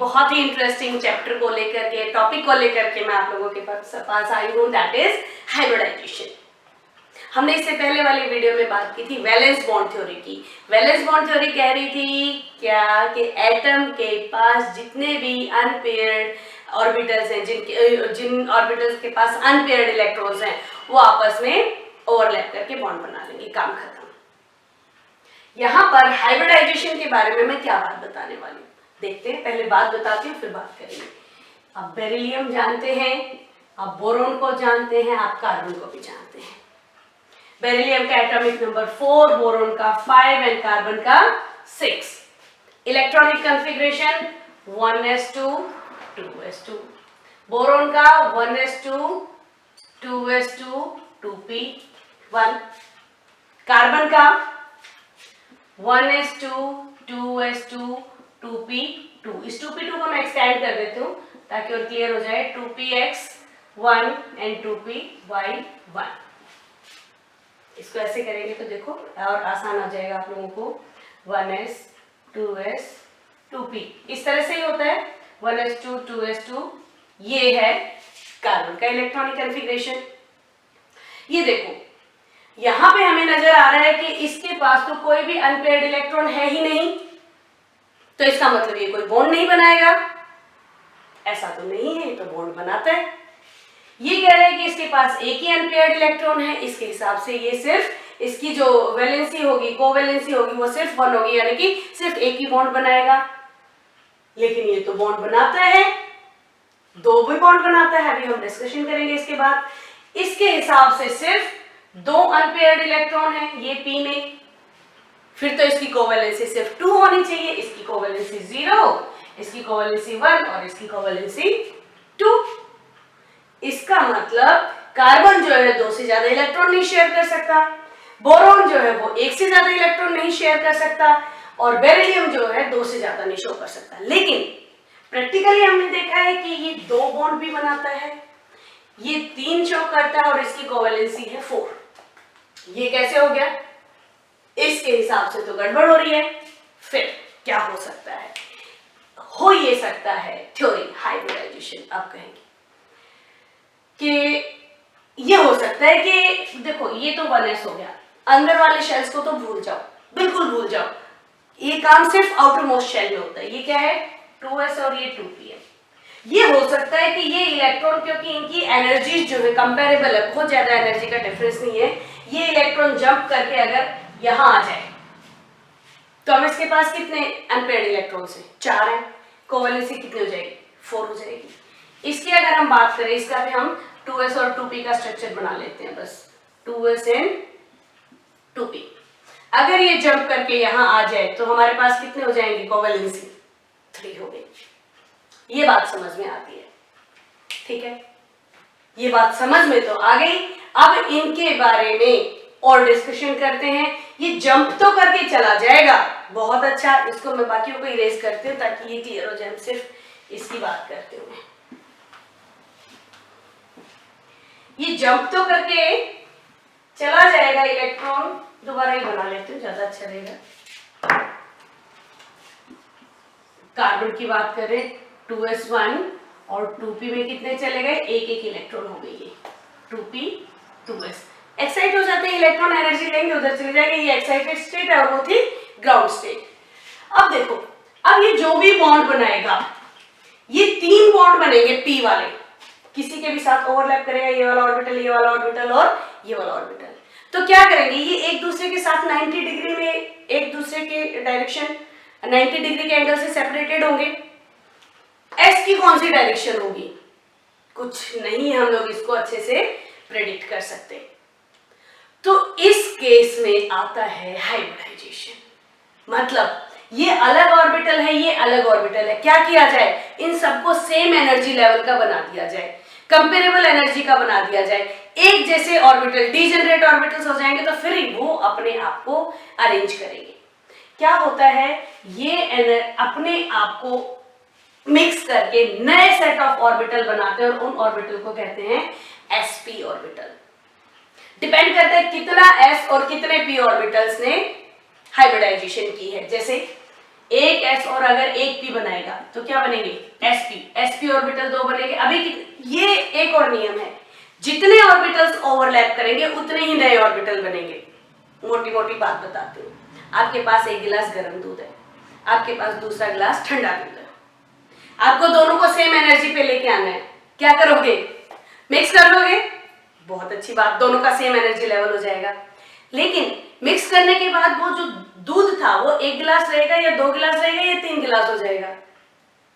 बहुत ही interesting chapter को लेकर के, टॉपिक को लेकर के मैं आप लोगों के पास आई हूँ, दैट इज हाइब्रिडाइजेशन। हमने इससे पहले वाली वीडियो में बात की थी वैलेंस बॉन्ड थ्योरी की। वैलेंस बॉन्ड थ्योरी कह रही थी क्या कि एटम के पास जितने भी अनपेयर्ड ऑर्बिटल्स हैं, जिन ऑर्बिटल्स के पास अनपेयर्ड इलेक्ट्रॉन्स हैं, वो आपस में ओवरलैप करके बॉन्ड बना लेंगे, काम खत्म। यहाँ पर हाइब्रिडाइजेशन के बारे में मैं क्या बात बताने वाली हूँ, देखते हैं। पहले बात बताती हूँ, फिर बात करेंगे। आप बेरिलियम जानते हैं, आप बोरोन को जानते हैं, आप कार्बन को भी जानते हैं। बेरिलियम का एटॉमिक नंबर 4, बोरोन का 5 एंड कार्बन का 6। Electronic configuration 1s2 2s2। Boron का 1s2 2s2 2p1। कार्बन का 1s2 2s2 2p2। इस 2p2 को मैं एक्सटेंड कर देती हूँ ताकि और क्लियर हो जाए। 2px1 and 2py1। इसको ऐसे करेंगे तो देखो और आसान आ जाएगा आप लोगों को। 1s 2s 2p इस तरह से ही होता है। 1s2 2s2 ये है कार्बन का इलेक्ट्रॉनिक कॉन्फ़िगरेशन। ये देखो यहां पे हमें नजर आ रहा है कि इसके पास तो कोई भी अनपेयर्ड इलेक्ट्रॉन है ही नहीं, तो इसका मतलब ये कोई बॉन्ड नहीं बनाएगा। ऐसा तो नहीं है, तो बॉन्ड बनाता है। ये कह रहे हैं कि इसके पास एक ही अनपेयर्ड इलेक्ट्रॉन है, इसके हिसाब से ये सिर्फ इसकी जो वैलेंसी होगी, कोवैलेंसी होगी, वो सिर्फ 1 होगी, यानी कि सिर्फ एक ही बॉन्ड बनाएगा। लेकिन ये तो बॉन्ड बनाता है, 2 भी बॉन्ड बनाता है, अभी हम डिस्कशन करेंगे इसके बाद। इसके हिसाब से सिर्फ 2 अनपेयर्ड इलेक्ट्रॉन है ये p में, फिर तो इसकी कोवैलेंसी सिर्फ 2 होनी चाहिए। इसकी कोवैलेंसी 0, इसकी कोवैलेंसी 1 और इसकी कोवैलेंसी 2। इसका मतलब कार्बन जो है 2 से ज्यादा इलेक्ट्रॉन नहीं शेयर कर सकता, बोरोन जो है वो 1 से ज्यादा इलेक्ट्रॉन नहीं शेयर कर सकता, और बेरिलियम जो है 2 से ज्यादा नहीं शो कर सकता। लेकिन प्रैक्टिकली हमने देखा है कि ये 2 बॉन्ड भी बनाता है, ये 3 शो करता है और इसकी कोवैलेंसी है 4। ये कैसे हो गया? इसके हिसाब से तो गड़बड़ हो रही है। फिर क्या हो सकता है? हो ये सकता है थ्योरी हाइब्रिडाइजेशन। आप कहेंगे कि ये हो सकता है कि देखो ये तो 1s हो गया, अंदर वाले शेल्स को तो भूल जाओ, बिल्कुल भूल जाओ। ये काम सिर्फ आउटर मोस्ट शेल में होता है। ये क्या है? 2s और ये 2p है। ये हो सकता है कि ये इलेक्ट्रॉन, क्योंकि इनकी एनर्जी जो है कंपेरेबल है, बहुत ज्यादा एनर्जी का डिफरेंस नहीं है, ये इलेक्ट्रॉन जंप करके अगर यहां आ जाए तो अब इसके पास कितने अनपेयर्ड इलेक्ट्रॉन्स हैं? 4 हैं। कोवैलेंसी कितनी हो जाएगी? 4 हो जाएगी। इसकी अगर हम बात करें, इसका भी हम 2s और 2p का स्ट्रक्चर बना लेते हैं, बस 2s एंड 2p। अगर ये जंप करके यहां आ जाए तो हमारे पास कितने हो जाएंगे? कोवैलेंसी 3 हो गई। ये बात समझ में आती है, ठीक है? ये बात समझ में तो आ गई। अब इनके बारे में और डिस्कशन करते हैं। ये जंप तो करके चला जाएगा, बहुत अच्छा। इसको मैं बाकियों को इरेज करती हूँ ताकि ये क्लियर हो जाए। सिर्फ इसकी बात करते हुए ये जंप तो करके चला जाएगा इलेक्ट्रॉन। दोबारा ही बना लेती हूँ, ज्यादा अच्छा रहेगा। कार्बन की बात करें, 2s1 और 2p में कितने चले गए? एक इलेक्ट्रॉन हो गई है। 2p 2s एक्साइट हो जाते हैं, इलेक्ट्रॉन एनर्जी लेंगे, उधर चले जाएंगे। ये एक्साइटेड स्टेट है और वो थी ग्राउंड स्टेट। अब देखो, अब ये जो भी बॉन्ड बनाएगा, ये 3 बॉन्ड बनेंगे p वाले, किसी के भी साथ ओवरलैप करेगा, ये वाला ऑर्बिटल, ये वाला ऑर्बिटल और ये वाला ऑर्बिटल। तो क्या करेंगे? ये एक दूसरे के साथ 90 डिग्री में, एक दूसरे के डायरेक्शन 90 डिग्री के एंगल से सेपरेटेड होंगे। s की कौन सी डायरेक्शन होगी? कुछ नहीं, हम लोग इसको अच्छे से प्रेडिक्ट कर सकते। तो इस केस में आता है हाइब्रिडाइजेशन। मतलब ये अलग ऑर्बिटल है, ये अलग ऑर्बिटल है, क्या किया जाए? इन सबको सेम एनर्जी लेवल का बना दिया जाए, कंपेरेबल एनर्जी का बना दिया जाए। एक जैसे ऑर्बिटल, डीजेनरेट ऑर्बिटल्स हो जाएंगे तो फिर वो अपने आप को अरेंज करेंगे। क्या होता है? ये अपने आप को मिक्स करके नए सेट ऑफ ऑर्बिटल बनाते हैं और उन ऑर्बिटल को कहते हैं sp ऑर्बिटल। डिपेंड करता है कितना s और कितने p ऑर्बिटल्स ने हाइब्रिडाइजेशन की है। जैसे एक s और अगर एक p बनाएगा तो क्या बनेंगे sp ऑर्बिटल 2 बनेंगे। अभी ये एक और नियम है, जितने ऑर्बिटल्स ओवरलैप करेंगे उतने ही नए ऑर्बिटल बनेंगे। मोटी मोटी बात बताती हूँ, आपके पास एक गिलास गर्म दूध है, आपके पास दूसरा गिलास ठंडा दूध है, आपको दोनों को सेम एनर्जी पे लेके आना है, क्या करोगे? मिक्स कर दोगे, बहुत अच्छी बात, दोनों का सेम एनर्जी लेवल हो जाएगा। लेकिन मिक्स करने के बाद वो जो दूध था वो एक गिलास रहेगा या 2 गिलास रहेगा या 3 गिलास हो जाएगा?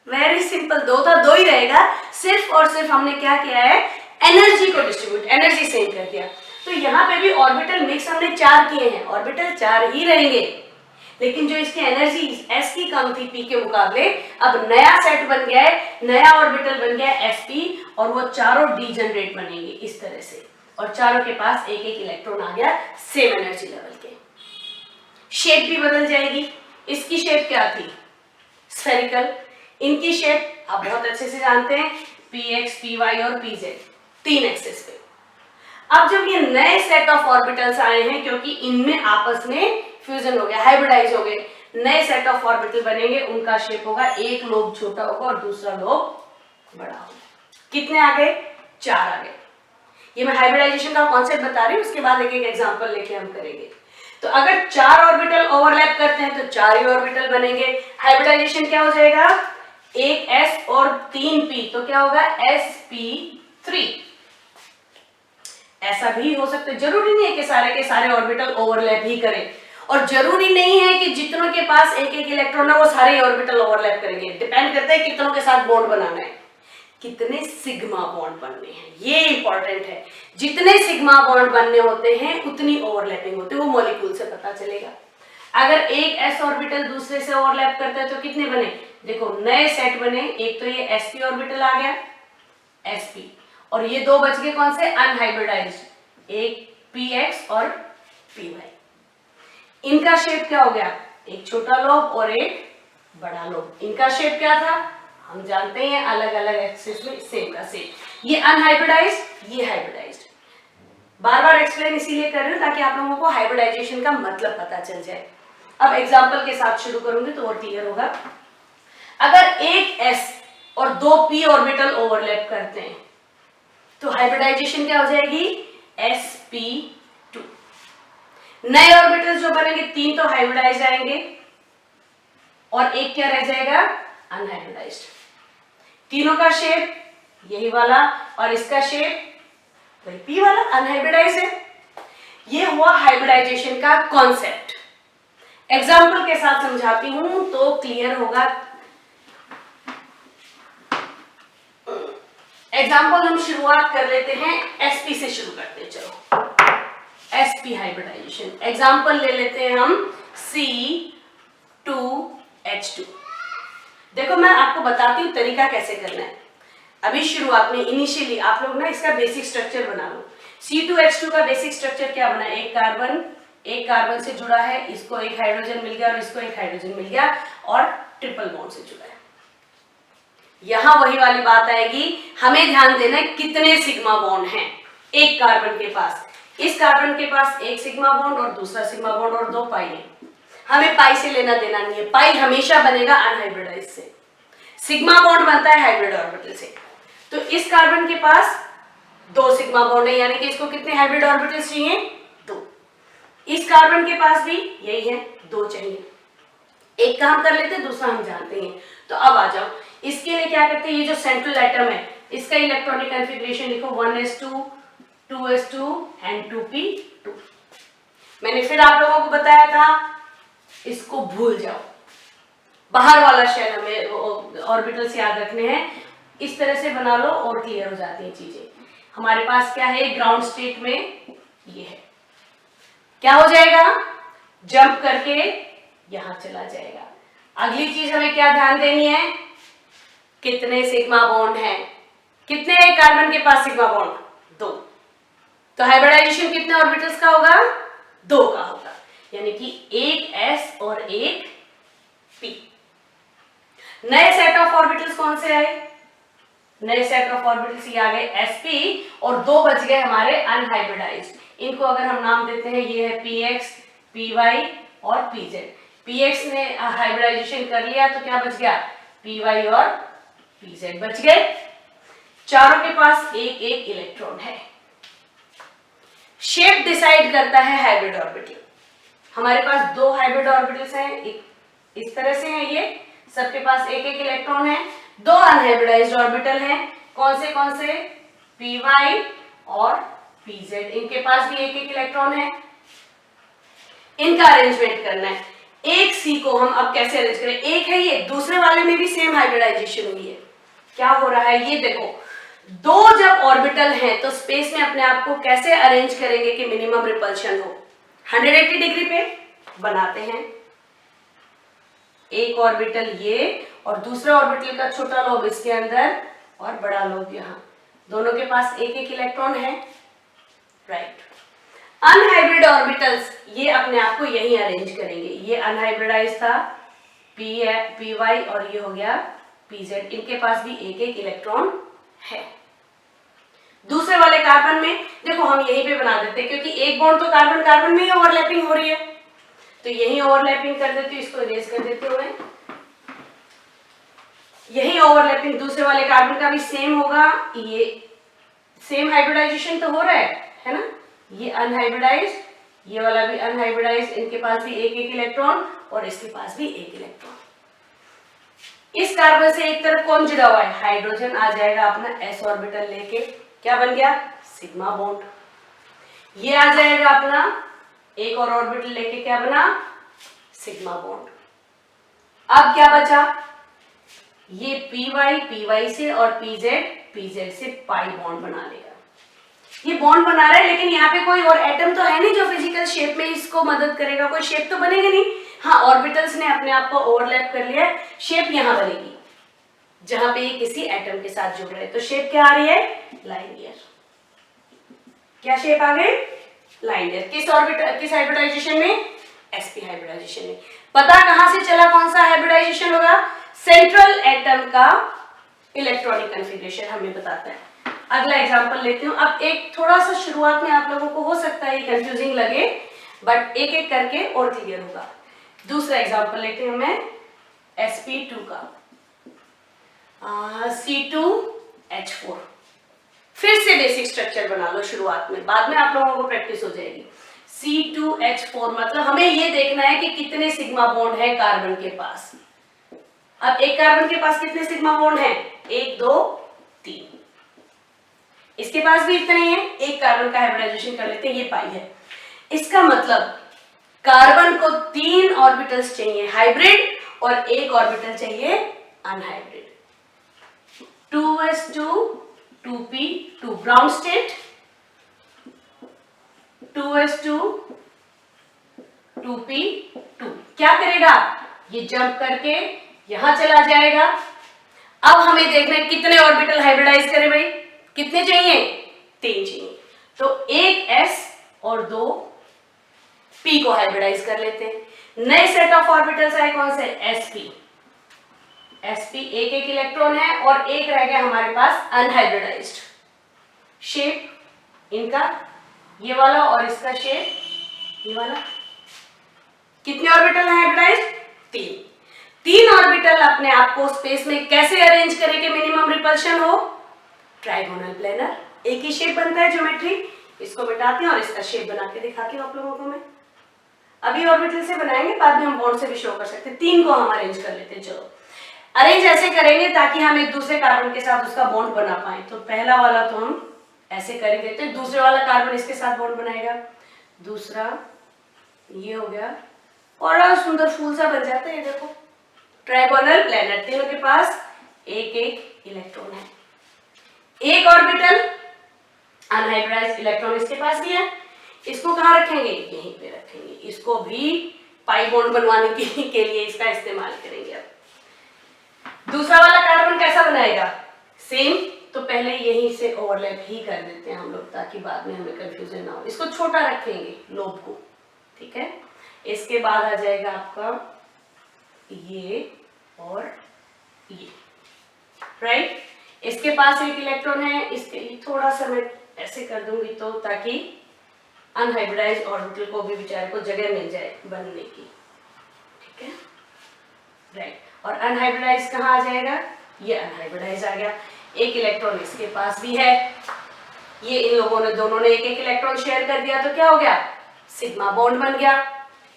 वेरी सिंपल, 2 था 2 ही रहेगा। सिर्फ और सिर्फ हमने क्या किया है, एनर्जी को डिस्ट्रीब्यूट, एनर्जी सेम कर दिया। तो यहाँ पे भी ऑर्बिटल मिक्स हमने 4 किए हैं, ऑर्बिटल 4 ही रहेंगे, लेकिन जो इसकी एनर्जी s की कम थी p के मुकाबले, अब नया सेट बन गया है, नया ऑर्बिटल बन गया है sp, और वो चारों डीजनरेट बनेंगे इस तरह से, और चारों के पास एक एक इलेक्ट्रॉन आ गया सेम एनर्जी लेवल के। शेप भी बदल जाएगी। इसकी शेप क्या थी, स्फेरिकल, इनकी शेप आप बहुत अच्छे से जानते हैं, px py और pz, 3 एक्सिस पे। अब जब ये नए सेट ऑफ ऑर्बिटल्स आए हैं, क्योंकि इनमें आपस में फ्यूजन हो गया, हाइब्रिडाइज हो गए, नए सेट ऑफ ऑर्बिटल बनेंगे, उनका शेप होगा, एक लोब छोटा होगा और दूसरा लोब बड़ा होगा। कितने आ गए, 4 आ गए। ये मैं हाइब्रिडाइजेशन का कॉन्सेप्ट बता रही हूँ, उसके बाद एक एक एग्जांपल लेके हम करेंगे। तो अगर 4 ऑर्बिटल ओवरलैप करते हैं तो 4 ही ऑर्बिटल बनेंगे। हाइब्रिडाइजेशन क्या हो जाएगा, एक s और 3 p, तो क्या होगा sp3। ऐसा भी हो सकता है, जरूरी नहीं है कि सारे के सारे ऑर्बिटल ओवरलैप ही करें, और जरूरी नहीं है कि जितनों के पास एक एक इलेक्ट्रॉन है वो सारे ऑर्बिटल ओवरलैप करेंगे। डिपेंड करता है कितनों के साथ बॉन्ड बनाना है, कितने सिग्मा बॉन्ड बनने हैं, ये इंपॉर्टेंट है। जितने सिग्मा बॉन्ड बनने होते हैं उतनी ओवरलैपिंग होती है, वो मॉलिक्यूल से पता चलेगा। अगर एक s ऑर्बिटल दूसरे से ओवरलैप करता है तो कितने बने, देखो नए सेट बने, एक तो ये sp ऑर्बिटल आ गया sp, और ये 2 बच गए कौन से, अनहाइब्रिडाइज्ड, एक px और py। इनका शेप क्या हो गया, एक छोटा लोब और एक बड़ा लोब। इनका शेप क्या था, हम जानते हैं, अलग अलग एक्सिस में सेम का सेम। ये अनहाइब्रिडाइज्ड, ये हाइब्रिडाइज्ड। बार बार एक्सप्लेन इसीलिए कर रही हूं ताकि आप लोगों को हाइब्रिडाइजेशन का मतलब पता चल जाए। अब एग्जांपल के साथ शुरू करूंगी तो और क्लियर होगा। अगर एक s और 2 p ऑर्बिटल ओवरलैप करते हैं तो हाइब्रिडाइजेशन क्या हो जाएगी, sp2। नए ऑर्बिटल्स जो बनेंगे 3 तो हाइब्रिडाइज आएंगे और एक क्या रह जाएगा, अनहाइब्रिडाइज्ड। तीनों का शेप यही वाला और इसका शेप वही p वाला, अनहाइब्रिडाइज्ड है। ये हुआ हाइब्रिडाइजेशन का कॉन्सेप्ट। एग्जाम्पल के साथ समझाती हूं तो क्लियर होगा। एग्जाम्पल हम शुरुआत कर लेते हैं sp से शुरू करते हैं। चलो sp हाइब्रिडाइजेशन एग्जाम्पल ले लेते हैं हम C2H2। देखो मैं आपको बताती हूँ तरीका कैसे करना है। अभी शुरुआत में इनिशियली आप लोग ना इसका बेसिक स्ट्रक्चर बना लो। C2H2 का बेसिक स्ट्रक्चर क्या बना, एक कार्बन से जुड़ा है, इसको एक हाइड्रोजन मिल गया और इसको एक हाइड्रोजन मिल गया और ट्रिपल बॉन्ड से जुड़ा है। यहां वही वाली बात आएगी, हमें ध्यान देना है कितने सिग्मा बॉन्ड हैं एक कार्बन के पास। इस कार्बन के पास एक सिग्मा बॉन्ड और दूसरा सिग्मा बॉन्ड और 2 पाई है। हमें पाई से लेना देना नहीं है, पाई हमेशा बनेगा अनहाइब्रिडाइज्ड से। सिग्मा बॉन्ड बनता है हाइब्रिड ऑर्बिटल से। तो इस कार्बन के पास 2 सिग्मा बॉन्ड है, यानी कि इसको कितने हाइब्रिड ऑर्बिटल्स चाहिए, 2। इस कार्बन के पास भी यही है, 2 चाहिए। एक काम कर लेते, दूसरा हम जानते हैं। तो अब आ जाओ, इसके लिए क्या करते हैं, ये जो सेंट्रल एटम है इसका इलेक्ट्रॉनिक कॉन्फ़िगरेशन लिखो 1s2 2s2 एंड 2p2। मैंने फिर आप लोगों को बताया था, इसको भूल जाओ, बाहर वाला शेल हमें ऑर्बिटल्स याद रखने हैं। इस तरह से बना लो और क्लियर हो जाती हैं चीजें। हमारे पास क्या है, ग्राउंड स्टेट में ये है, क्या हो जाएगा, जंप करके यहां चला जाएगा। अगली चीज हमें क्या ध्यान देनी है, कितने सिग्मा बॉन्ड हैं, कितने कार्बन के पास सिग्मा बॉन्ड, 2। तो हाइब्रिडाइजेशन कितने ऑर्बिटल्स का होगा, 2 का होगा, यानी कि एक s और एक p। नए सेट ऑफ ऑर्बिटल्स कौन से आए, नए सेट ऑफ ऑर्बिटल्स ये आ गए sp और 2 बच गए हमारे अनहाइब्रिडाइज्ड। इनको अगर हम नाम देते हैं, ये है px py और pz। px ने हाइब्रिडाइजेशन कर लिया तो क्या बच गया, py और pz बच गए। चारों के पास एक एक इलेक्ट्रॉन है। शेप डिसाइड करता है हाइब्रिड ऑर्बिटल। हमारे पास दो हाइब्रिड ऑर्बिटल्स हैं, एक इस तरह से हैं, ये सबके पास एक एक इलेक्ट्रॉन है। दो अनहाइब्रिडाइज्ड ऑर्बिटल हैं, कौन से py और pz, इनके पास भी एक एक इलेक्ट्रॉन है। इनका अरेंजमेंट करना है। एक सी को हम अब कैसे अरेंज करें, एक है ये, दूसरे वाले में भी सेम हाइब्रिडाइजेशन हुई है। क्या हो रहा है ये देखो, दो जब ऑर्बिटल हैं तो स्पेस में अपने आप को कैसे अरेंज करेंगे कि मिनिमम रिपल्शन हो। 180 डिग्री पे बनाते हैं, एक ऑर्बिटल ये और दूसरा ऑर्बिटल का छोटा लोब इसके अंदर और बड़ा लोब यहाँ, दोनों के पास एक एक इलेक्ट्रॉन है, राइट। अनहाइब्रिड ऑर्बिटल्स ये अपने आप को यही अरेंज करेंगे। ये अनहाइब्रिडाइज था पी वाई और ये हो गया pz, इनके पास भी एक एक इलेक्ट्रॉन है। दूसरे वाले कार्बन में देखो हम यहीं पे बना देते हैं, क्योंकि एक बॉन्ड तो कार्बन कार्बन में ही ओवरलैपिंग हो रही है, तो यही ओवरलैपिंग कर देती हूँ, इसको इरेज कर देते हुए यही ओवरलैपिंग दूसरे वाले कार्बन का भी सेम होगा। ये सेम हाइब्रिडाइजेशन तो हो रहा है ना, ये अनहाइब्रिडाइज, ये वाला भी अनहाइब्रिडाइज, इनके पास भी एक एक इलेक्ट्रॉन और इसके पास भी एक इलेक्ट्रॉन। इस कार्बन से एक तरफ कौन जुड़ा हुआ है, हाइड्रोजन आ जाएगा अपना s ऑर्बिटल लेके, क्या बन गया, सिग्मा बॉन्ड। ये आ जाएगा अपना एक और ऑर्बिटल लेके, क्या बना, सिग्मा बॉन्ड। अब क्या बचा, ये py से और pz से पाई बॉन्ड बना लेगा। ये बॉन्ड बना रहा है, लेकिन यहाँ पे कोई और एटम तो है नहीं जो फिजिकल शेप में इसको मदद करेगा, कोई शेप तो बनेगा नहीं। हाँ, ऑर्बिटल्स ने अपने आप को ओवरलैप कर लिया, शेप यहाँ बनेगी जहां पे ये किसी एटम के साथ जुड़ रहे हैं, तो शेप क्या आ रही है, लाइनियर। क्या शेप आ गई, लाइनियर। किस ऑर्बिटल, किस हाइब्रिडाइजेशन में, sp हाइब्रिडाइजेशन में। पता कहां से चला कौन सा हाइब्रिडाइजेशन होगा, सेंट्रल एटम का इलेक्ट्रॉनिक कन्फिग्रेशन हमें बताता है। अगला एग्जांपल लेती हूँ। अब एक थोड़ा सा शुरुआत में आप लोगों को हो सकता है कंफ्यूजिंग लगे, बट एक एक करके और क्लियर होगा। दूसरा एग्जांपल लेती हूँ मैं sp2 का, C2H4। फिर से बेसिक स्ट्रक्चर बना लो शुरुआत में, बाद में आप लोगों को प्रैक्टिस हो जाएगी। C2H4 मतलब हमें ये देखना है कि कितने सिग्मा बॉन्ड है कार्बन के पास। अब एक कार्बन के पास कितने सिग्मा बॉन्ड है, 1 2 3, इसके पास भी इतने ही है। एक कार्बन का हाइब्रिडाइजेशन कर लेते हैं, ये पाई है। इसका मतलब कार्बन को 3 ऑर्बिटल्स चाहिए हाइब्रिड और एक ऑर्बिटल चाहिए unhybrid. 2s2 2p2 brown state, 2s2 2p2 क्या करेगा, ये जंप करके यहां चला जाएगा। अब हमें देखना है कितने ऑर्बिटल हाइब्रिडाइज करें भाई, कितने चाहिए, 3 चाहिए, तो एक s और 2 p को हाइब्रिडाइज कर लेते हैं। नए सेट ऑफ ऑर्बिटल्स आए कौन से, sp एक एक इलेक्ट्रॉन है और एक रह गया हमारे पास अनहाइब्रिडाइज्ड। शेप इनका ये वाला और इसका शेप ये वाला। कितने ऑर्बिटल हाइब्रिडाइज्ड, 3 ऑर्बिटल अपने आप को स्पेस में कैसे अरेंज करें कि मिनिमम रिपल्शन हो, ट्राइगोनल प्लेनर। एक ही शेप बनता है ज्योमेट्री, इसको मिटाती हूँ और इसका शेप बना के दिखाती हूँ आप लोगों को मैं। अभी ऑर्बिटल से बनाएंगे, बाद में हम बॉन्ड से भी शो कर सकते हैं। 3 को हम अरेंज कर लेते हैं। चलो अरेंज ऐसे करेंगे ताकि हम एक दूसरे कार्बन के साथ उसका बॉन्ड बना पाए। तो पहला वाला तो हम ऐसे कर देते हैं, दूसरे वाला कार्बन इसके साथ बॉन्ड बनाएगा, दूसरा ये हो गया, और सुंदर फूल सा बन जाता है। देखो ट्राइगोनल प्लेनर, तीनों के पास एक एक इलेक्ट्रॉन है। एक ऑर्बिटल अनहाइब्रिडाइज्ड इलेक्ट्रॉन इसके पास भी है, इसको कहाँ रखेंगे, यहीं पे रखेंगे। इसको भी पाई बॉन्ड बनवाने के लिए इसका इस्तेमाल करेंगे। अब दूसरा वाला कार्बन कैसा बनाएगा, सेम, तो पहले यहीं से ओवरलैप ही कर देते हैं हम लोग ताकि बाद में हमें कंफ्यूजन ना हो। इसको छोटा रखेंगे लोब को, ठीक है। इसके बाद आ जाएगा आपका ये और ये, राइट। इसके पास एक इलेक्ट्रॉन है, इसके लिए थोड़ा सा मैं ऐसे कर दूंगी तो ताकि अनहाइब्रिडाइज्ड ऑर्बिटल को भी बेचारे को जगह मिल जाए बनने की, ठीक राइट। और अनहाइब्रिडाइज कहाँ आ जाएगा, ये अनहाइब्रिडाइज आ गया। एक इलेक्ट्रॉन इसके पास भी है, ये इन लोगों ने दोनों ने एक एक इलेक्ट्रॉन शेयर कर दिया, तो क्या हो गया, सिग्मा बॉन्ड बन गया।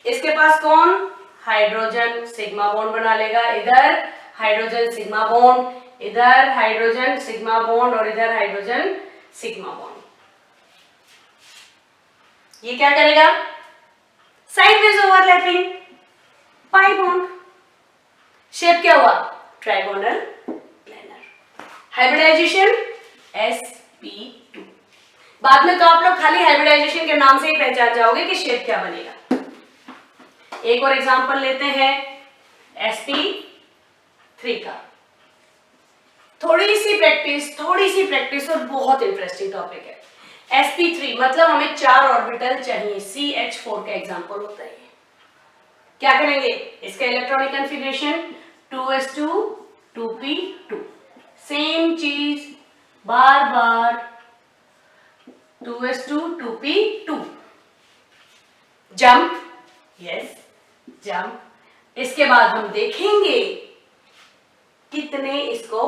इसके पास कौन, हाइड्रोजन, सिग्मा बॉन्ड बना लेगा, इधर हाइड्रोजन सिग्मा बॉन्ड, इधर हाइड्रोजन सिग्मा बॉन्ड और इधर हाइड्रोजन सिग्मा बॉन्ड। ये क्या करेगा, sideways overlapping pi bond. Shape क्या हुआ, ट्राइगोनल प्लेनर। Hybridisation sp2। बाद में तो आप लोग खाली हाइब्रिडाइजेशन के नाम से ही पहचान जाओगे कि शेप क्या बनेगा। एक और एग्जांपल लेते हैं sp3 का। थोड़ी सी प्रैक्टिस और बहुत इंटरेस्टिंग टॉपिक है। sp3 मतलब हमें 4 ऑर्बिटल चाहिए, CH4 का एग्जांपल होता है। क्या करेंगे, इसका electronic configuration 2s2 2p2, same चीज बार बार 2s2 2p2, jump, yes jump. इसके बाद हम देखेंगे कितने इसको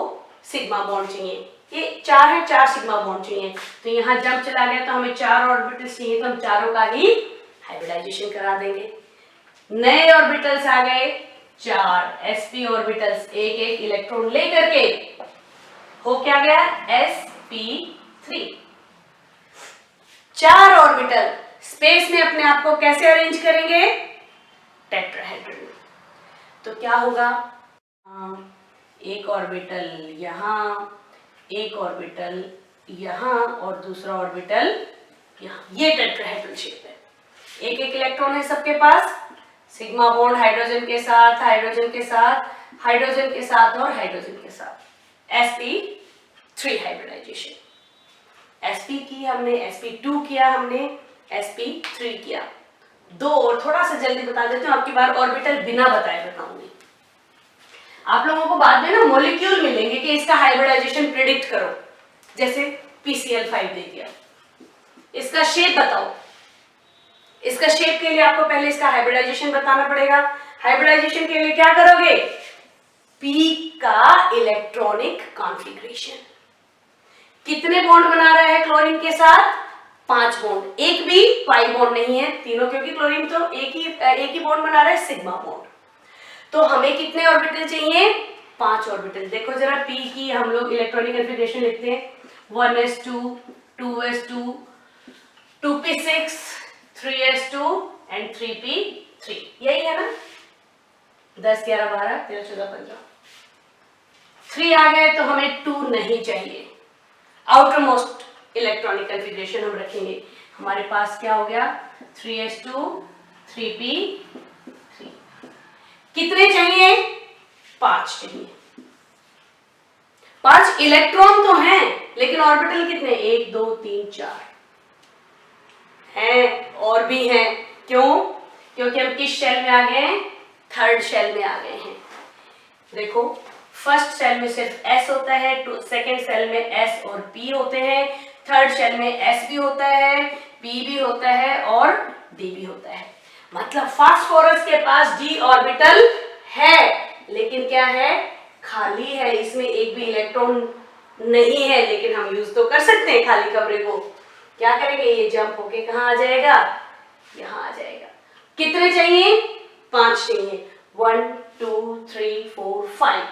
सिग्मा बॉन्ड चाहिए। ये 4 है, 4 सिग्मा बॉन्ड चाहिए, तो यहाँ जंप चला गया तो हमें 4 ऑर्बिटल्स चाहिए, तो हम चारों का ही हाइब्रिडाइजेशन करा देंगे। नए ऑर्बिटल्स आ गए 4 sp ऑर्बिटल्स, एक एक इलेक्ट्रॉन लेकर के हो क्या गया sp3। 4 ऑर्बिटल स्पेस में अपने आप को कैसे अरेंज करेंगे, टेट्राहेड्रल। तो क्या होगा, एक ऑर्बिटल यहाँ, एक ऑर्बिटल यहाँ और दूसरा ऑर्बिटल यहाँ, ये टेट्राहेड्रल शेप है। एक एक इलेक्ट्रॉन है सबके पास, सिग्मा बॉन्ड हाइड्रोजन के साथ, हाइड्रोजन के साथ, हाइड्रोजन के साथ और हाइड्रोजन के साथ, sp3 हाइब्रिडाइजेशन। sp की हमने, sp2 किया हमने, sp3 किया। दो और थोड़ा सा जल्दी बता देती हूँ, आपकी बार ऑर्बिटल बिना बताए बताऊंगी। आप लोगों को बाद में ना मॉलिक्यूल मिलेंगे कि इसका हाइब्रिडाइजेशन प्रेडिक्ट करो, जैसे PCl5 दे दिया, इसका शेप बताओ। इसका शेप के लिए आपको पहले इसका हाइब्रिडाइजेशन बताना पड़ेगा। हाइब्रिडाइजेशन के लिए क्या करोगे, P का इलेक्ट्रॉनिक कॉन्फ़िगरेशन, कितने बॉन्ड बना रहा है क्लोरीन के साथ, 5 बॉन्ड, एक भी पाई बॉन्ड नहीं है तीनों, क्योंकि क्लोरीन तो एक ही बॉन्ड बना रहा है, सिग्मा बॉन्ड। तो हमें कितने ऑर्बिटल चाहिए, 5 ऑर्बिटल। देखो जरा P की हम लोग इलेक्ट्रॉनिक कॉन्फ़िगरेशन लिखते हैं, 1s2 2s2 2p6 3s2 and 3p3, यही है ना, 10 11 12 13 14 15। 3 आ गए तो हमें 2 नहीं चाहिए। आउटर मोस्ट इलेक्ट्रॉनिक कॉन्फ़िगरेशन हम रखेंगे, हमारे पास क्या हो गया, 3s2 3p3। कितने चाहिए, 5 चाहिए। 5 इलेक्ट्रॉन तो हैं, लेकिन ऑर्बिटल कितने, 1 2 3 4 हैं, और भी हैं। क्यों, क्योंकि हम किस शेल में आ गए हैं, थर्ड शेल में आ गए हैं। देखो फर्स्ट सेल में सिर्फ S होता है, सेकेंड सेल में S और P होते हैं, थर्ड सेल में S भी होता है, P भी होता है और D भी होता है। मतलब फास्फोरस के पास D ऑर्बिटल है, लेकिन क्या है, खाली है, इसमें एक भी इलेक्ट्रॉन नहीं है, लेकिन हम यूज तो कर सकते हैं खाली कमरे को। क्या करेंगे, ये जंप होके कहाँ आ जाएगा, यहाँ आ जाएगा। कितने चाहिए, 5 चाहिए, 1 2 3 4 5।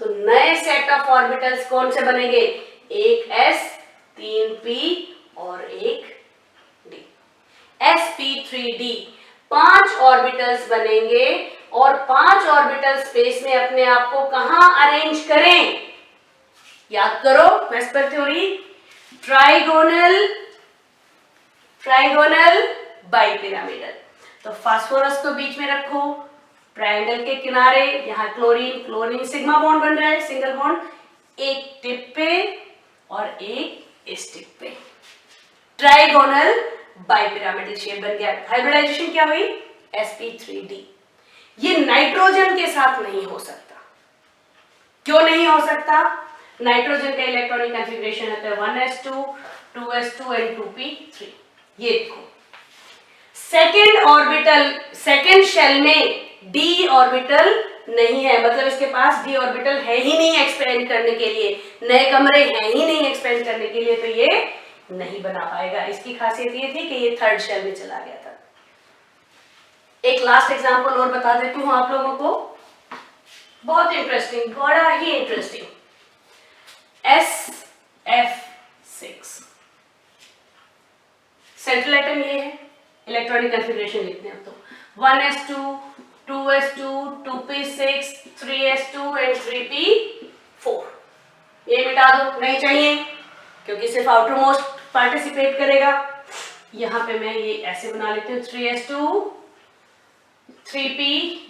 तो नए सेट ऑफ ऑर्बिटल्स कौन से बनेंगे, एक S 3 P और एक D, sp3d। 5 ऑर्बिटल्स बनेंगे और 5 ऑर्बिटल स्पेस में अपने आप को कहां अरेंज करें, याद करो वेस्पर थ्योरी, ट्राइगोनल बाइपिरामिडल। तो फास्फोरस को बीच में रखो, ट्रायंगल के किनारे, यहाँ क्लोरीन सिग्मा बॉन्ड बन रहा है, सिंगल बॉन्ड, एक टिप पे और एक इस टिप पे, ट्राइगोनल बाइपिरामिडल शेप बन गया। हाइब्रिडाइजेशन क्या हुई, sp3d। ये नाइट्रोजन के साथ नहीं हो सकता। क्यों नहीं हो सकता, नाइट्रोजन का इलेक्ट्रॉनिक कॉन्फ़िगरेशन होता है 1s2 2s2 एंड 2p3। ये देखो सेकेंड ऑर्बिटल, सेकेंड शेल में d ऑर्बिटल नहीं है, मतलब इसके पास d ऑर्बिटल है ही नहीं एक्सपेंड करने के लिए, नए कमरे हैं ही नहीं एक्सपेंड करने के लिए, तो ये नहीं बना पाएगा। इसकी खासियत ये थी कि ये थर्ड शेल में चला गया था। एक लास्ट एग्जांपल और बता देती हूँ आप लोगों को, बहुत इंटरेस्टिंग, बड़ा ही इंटरेस्टिंग। SF6 सेंट्रल एटम ये है, इलेक्ट्रॉनिक कॉन्फ़िगरेशन लिखते हैं तो 1s2 2s2 2p6 3s2 and 3p4। ये मिटा दो, नहीं चाहिए क्योंकि सिर्फ आउटर मोस्ट पार्टिसिपेट करेगा। यहां पे मैं ये ऐसे बना लेती हूँ 3s2 3p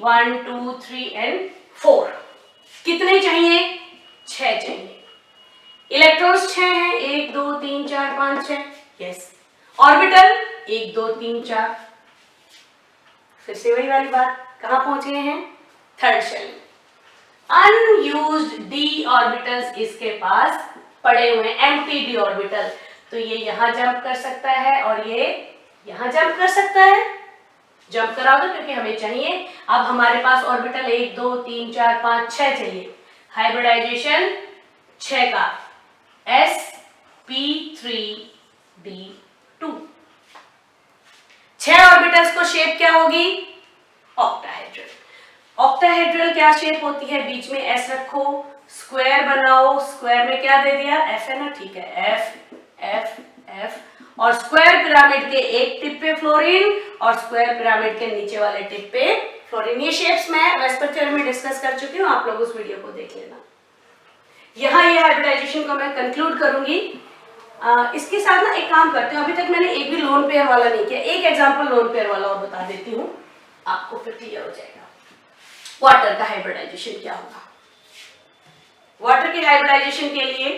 1 2 3 एंड 4। कितने चाहिए? 6 चाहिए। इलेक्ट्रॉन्स 6 हैं, 1 2 3 4 5 6। यस। ऑर्बिटल 1 2 3 4। फिर से वही वाली बात, कहां पहुंच गए हैं? Third shell. Unused d orbitals इसके पास पड़े हुए हैं, एम्प्टी डी ऑर्बिटल, तो ये यहां जंप कर सकता है और ये यहां जंप कर सकता है। जंप करा दो क्योंकि हमें चाहिए। अब हमारे पास ऑर्बिटल 1 2 3 4 5 6 चाहिए। हाइब्रिडाइजेशन 6 का sp3d2। 6 ऑर्बिटल्स को शेप क्या होगी? ऑक्टाहेड्रल। ऑक्टाहेड्रल क्या शेप होती है? बीच में s रखो, स्क्वायर बनाओ, स्क्वायर में क्या दे दिया? f है ना, ठीक है, f f f, और स्क्वायर पिरामिड के एक टिप पे फ्लोरीन और स्क्वायर पिरामिड के नीचे वाले टिप पे फ्लोरीन। ये शेप्स मैं वेस्पर थ्योरम में डिस्कस कर चुकी हूँ, आप लोग उस वीडियो को देख लेना। यहाँ ये हाइब्रिडाइजेशन को मैं कंक्लूड करूंगी। इसके साथ ना एक काम करती हूँ, अभी तक मैंने एक भी लोन पेयर वाला नहीं किया, एक एग्जांपल लोन पेयर वाला और बता देती हूँ, आपको फिर क्लियर हो जाएगा वाटर का हाइब्रिडाइजेशन क्या होगा। वाटर की हाइब्रिडाइजेशन के लिए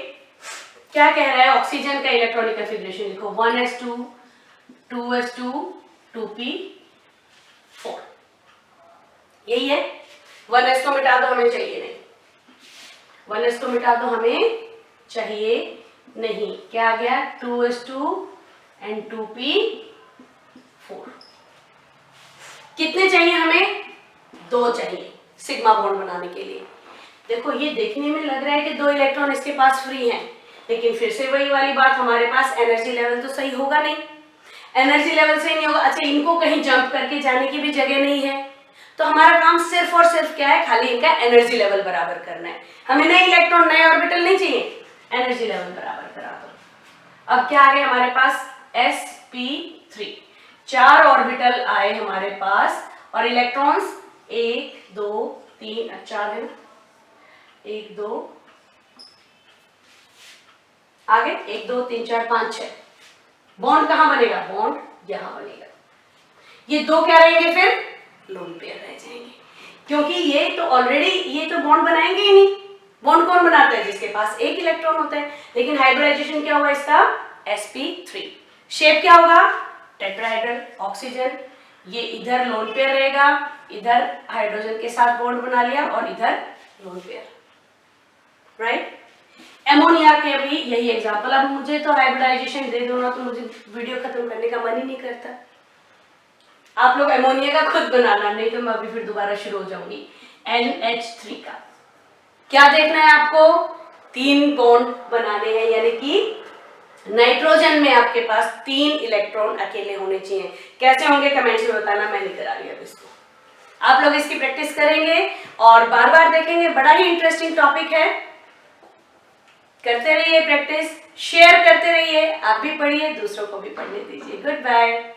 क्या कह रहा है? ऑक्सीजन का इलेक्ट्रॉनिक कॉन्फ़िगरेशन लिखो 1s2 2s2 2p4। यही है। 1s को मिटा दो, हमें चाहिए नहीं। 1s को मिटा दो, हमें चाहिए नहीं। क्या आ गया? 2s2 and 2p4। कितने चाहिए हमें? 2 चाहिए सिग्मा बॉन्ड बनाने के लिए। देखो ये देखने में लग रहा है कि 2 इलेक्ट्रॉन इसके पास फ्री हैं, लेकिन फिर से वही वाली बात, हमारे पास एनर्जी लेवल तो सही होगा नहीं। एनर्जी लेवल सही नहीं होगा। अच्छा, इनको कहीं जंप करके जाने की भी जगह नहीं है, तो हमारा काम सिर्फ और सिर्फ क्या है? खाली इनका एनर्जी लेवल बराबर करना है। हमें नए इलेक्ट्रॉन नए ऑर्बिटल नहीं चाहिए, एनर्जी लेवल बराबर करा दो। अब क्या आ गया हमारे पास? sp3। 4 ऑर्बिटल आए हमारे पास और इलेक्ट्रॉन्स 1 2 3 4 है, 1 2 आगे 1 2 3 4 5 6। बॉन्ड कहां बनेगा? बॉन्ड यहां बनेगा। ये 2 क्या रहेंगे? फिर लोन पेयर रह जाएंगे, क्योंकि ये तो ऑलरेडी ये तो बॉन्ड बनाएंगे ही नहीं। बॉन्ड कौन बनाता है? जिसके पास एक इलेक्ट्रॉन होता है। लेकिन हाइब्रिडाइजेशन क्या हुआ इसका? sp3। शेप क्या होगा? टेट्राहेड्रल। ऑक्सीजन ये इधर लोन पेयर रहेगा, इधर हाइड्रोजन के साथ बॉन्ड बना लिया और इधर लोन पेयर, राइट। एमोनिया के भी यही एग्जांपल। अब मुझे तो हाइब्रिडाइजेशन दे दो ना तो मुझे वीडियो खत्म करने का मन ही नहीं करता। आप लोग एमोनिया का खुद बनाना, नहीं तो मैं अभी फिर दोबारा शुरू हो जाऊंगी। NH3 का क्या देखना है आपको? 3 बॉन्ड बनाने हैं, यानी कि नाइट्रोजन में आपके पास 3 इलेक्ट्रॉन अकेले होने चाहिए। कैसे होंगे कमेंट्स में बताना, मैं नहीं करा रही अब इसको। आप लोग इसकी प्रैक्टिस करेंगे और बार बार देखेंगे, बड़ा ही इंटरेस्टिंग टॉपिक है। करते रहिए प्रैक्टिस, शेयर करते रहिए, आप भी पढ़िए, दूसरों को भी पढ़ने दीजिए। Good bye.